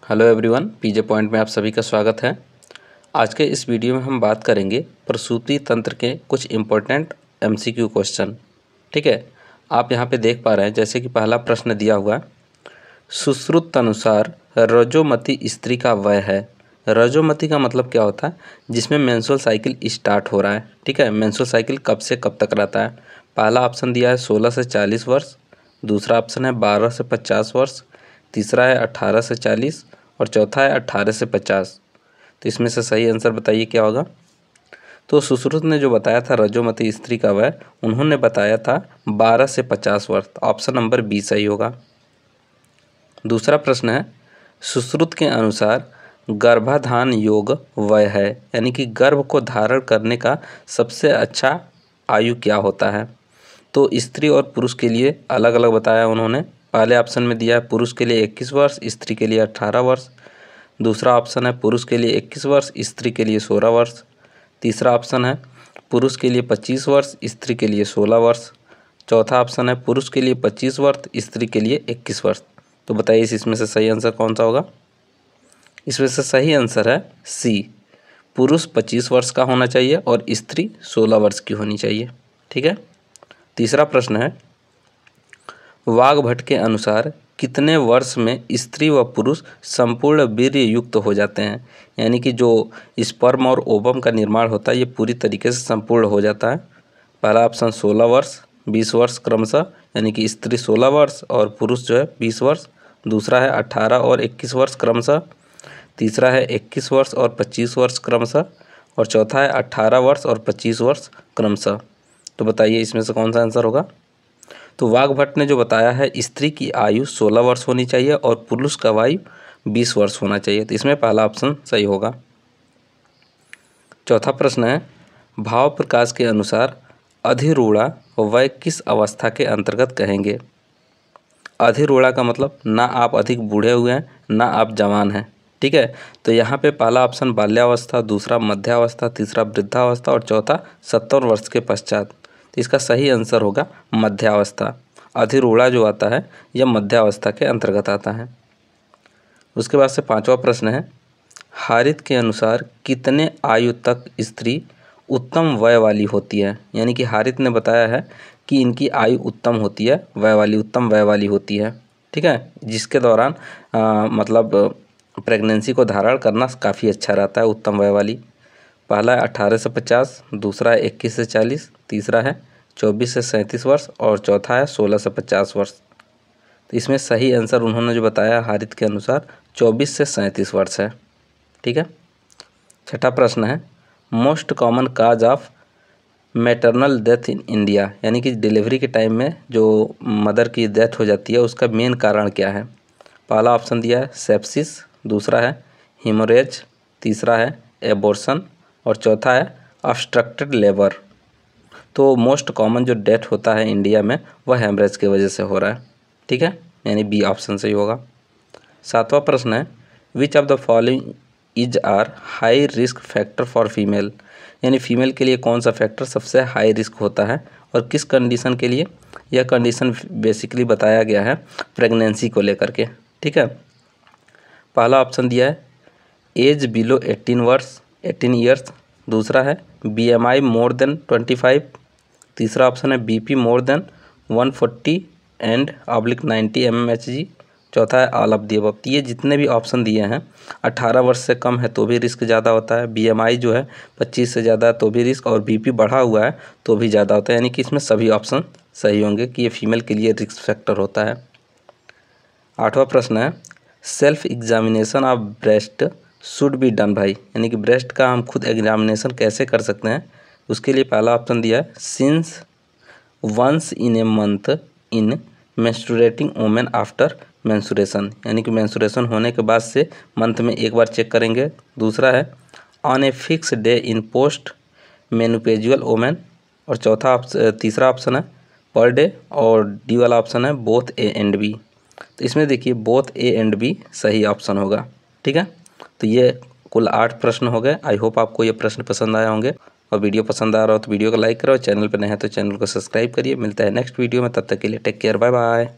Hello everyone, पीजे point में आप सभी का स्वागत है। आज के इस वीडियो में हम बात करेंगे प्रसूति तंत्र के कुछ इम्पोर्टेंट एमसीक्यू क्वेश्चन। ठीक है, आप यहाँ पे देख पा रहे हैं जैसे कि पहला प्रश्न दिया हुआ है, सुश्रुत अनुसार रजोमती स्त्री का वय है। रजोमती का मतलब क्या होता है? जिसमें मेंस्ट्रुअल साइकिल स्टार्ट हो रहा है। ठीक है, मेंस्ट्रुअल साइकिल कब से कब तक रहता है? पहला ऑप्शन दिया है 16 से 40 वर्ष, दूसरा ऑप्शन है 12 से 50 वर्ष, तीसरा है 18 से 40 और चौथा है 18 से 50। तो इसमें से सही आंसर बताइए क्या होगा। तो सुश्रुत ने जो बताया था रजोमती स्त्री का वय, उन्होंने बताया था 12 से 50 वर्ष। ऑप्शन नंबर बी सही होगा। दूसरा प्रश्न है, सुश्रुत के अनुसार गर्भाधान योग वय है, यानी कि गर्भ को धारण करने का सबसे अच्छा आयु क्या होता है? तो स्त्री और पुरुष के लिए अलग अलग बताया उन्होंने। पहले ऑप्शन में दिया है पुरुष के लिए 21 वर्ष, स्त्री के लिए 18 वर्ष। दूसरा ऑप्शन है पुरुष के लिए 21 वर्ष, स्त्री के लिए 16 वर्ष। तीसरा ऑप्शन है पुरुष के लिए 25 वर्ष, स्त्री के लिए 16 वर्ष। चौथा ऑप्शन है पुरुष के लिए 25 वर्ष, स्त्री के लिए 21 वर्ष। तो बताइए इसमें से सही आंसर कौन सा होगा? इसमें से सही आंसर है सी, पुरुष 25 वर्ष का होना चाहिए और स्त्री 16 वर्ष की होनी चाहिए। ठीक है। तीसरा प्रश्न है, वाग्भट के अनुसार कितने वर्ष में स्त्री व पुरुष संपूर्ण वीर्य युक्त हो जाते हैं? यानी कि जो स्पर्म और ओवम का निर्माण होता है ये पूरी तरीके से संपूर्ण हो जाता है। पहला ऑप्शन 16 वर्ष, 20 वर्ष क्रमशः, यानी कि स्त्री 16 वर्ष और पुरुष जो है 20 वर्ष। दूसरा है 18 और 21 वर्ष क्रमशः। तीसरा है 21 वर्ष और 25 वर्ष क्रमशः। और चौथा है 18 वर्ष और 25 वर्ष क्रमशः। तो बताइए इसमें से कौन सा आंसर होगा? तो वाग्भट ने जो बताया है स्त्री की आयु 16 वर्ष होनी चाहिए और पुरुष का आयु 20 वर्ष होना चाहिए। तो इसमें पहला ऑप्शन सही होगा। चौथा प्रश्न है, भाव प्रकाश के अनुसार अधिरूढ़ा वय किस अवस्था के अंतर्गत कहेंगे? अधिरूढ़ा का मतलब ना आप अधिक बूढ़े हुए हैं ना आप जवान हैं। ठीक है, तो यहाँ पे पहला ऑप्शन बाल्यावस्था, दूसरा मध्यावस्था, तीसरा वृद्धावस्था और चौथा 70 वर्ष के पश्चात। तो इसका सही आंसर होगा मध्यावस्था। अधिरूढ़ा जो आता है यह मध्यावस्था के अंतर्गत आता है। उसके बाद से पांचवा प्रश्न है, हारित के अनुसार कितने आयु तक स्त्री उत्तम वय वाली होती है? यानी कि हारित ने बताया है कि इनकी आयु उत्तम होती है, वय वाली, उत्तम वय वाली होती है। ठीक है, जिसके दौरान मतलब प्रेगनेंसी को धारण करना काफ़ी अच्छा रहता है, उत्तम वय वाली। पहला है 18 से 50, दूसरा है 21 से 40, तीसरा है 24 से 37 वर्ष और चौथा है 16 से 50 वर्ष। तो इसमें सही आंसर उन्होंने जो बताया हारित के अनुसार 24 से 37 वर्ष है। ठीक है। छठा प्रश्न है, most common cause of maternal death in India, यानी कि डिलीवरी के टाइम में जो मदर की डेथ हो जाती है उसका मेन कारण क्या है? पहला ऑप्शन दिया है सेप्सिस, दूसरा है हीमोरेज, तीसरा है एबॉर्शन और चौथा है ऑब्स्ट्रक्टेड लेबर। तो मोस्ट कॉमन जो डेथ होता है इंडिया में वह हेमरेज की वजह से हो रहा है। ठीक है, यानी बी ऑप्शन सही होगा। सातवां प्रश्न है, which of the following is are high risk factor for female, यानी फीमेल के लिए कौन सा फैक्टर सबसे हाई रिस्क होता है और किस कंडीशन के लिए? यह कंडीशन बेसिकली बताया गया है प्रेगनेंसी को लेकर के। ठीक है, पहला ऑप्शन दिया है एज बिलो 18 ईयर्स, दूसरा है BMI मोर देन 25, तीसरा ऑप्शन है BP more than 140 and /90 mmHg, चौथा है ऑल ऑफ दी अबव। ये जितने भी ऑप्शन दिए हैं 18 वर्ष से कम है तो भी रिस्क ज़्यादा होता है, BMI जो है 25 से ज़्यादा है तो भी रिस्क, और BP बढ़ा हुआ है तो भी ज़्यादा होता है। यानी कि इसमें सभी ऑप्शन सही होंगे कि ये फीमेल के लिए रिस्क फैक्टर होता है। आठवां प्रश्न है, self examination of breast should be done by, यानी कि ब्रेस्ट का हम खुद एग्जामिनेशन कैसे कर सकते हैं? उसके लिए पहला ऑप्शन दिया है since once in a month in menstruating women after menstruation, यानी कि मेंस्ट्रुएशन होने के बाद से मंथ में एक बार चेक करेंगे। दूसरा है on a fix day in post menopausal women और तीसरा ऑप्शन है पर डे और डी वाला ऑप्शन है बोथ ए एंड बी। तो इसमें देखिए बोथ ए एंड बी सही ऑप्शन होगा। ठीक है, तो ये कुल 8 प्रश्न हो गए। आई होप आपको ये प्रश्न पसंद आए होंगे, और वीडियो पसंद आ रहा हो तो वीडियो को लाइक करो, चैनल पर नए हैं तो चैनल को सब्सक्राइब करिए। मिलता है नेक्स्ट वीडियो में, तब तक के लिए टेक केयर, बाय बाय।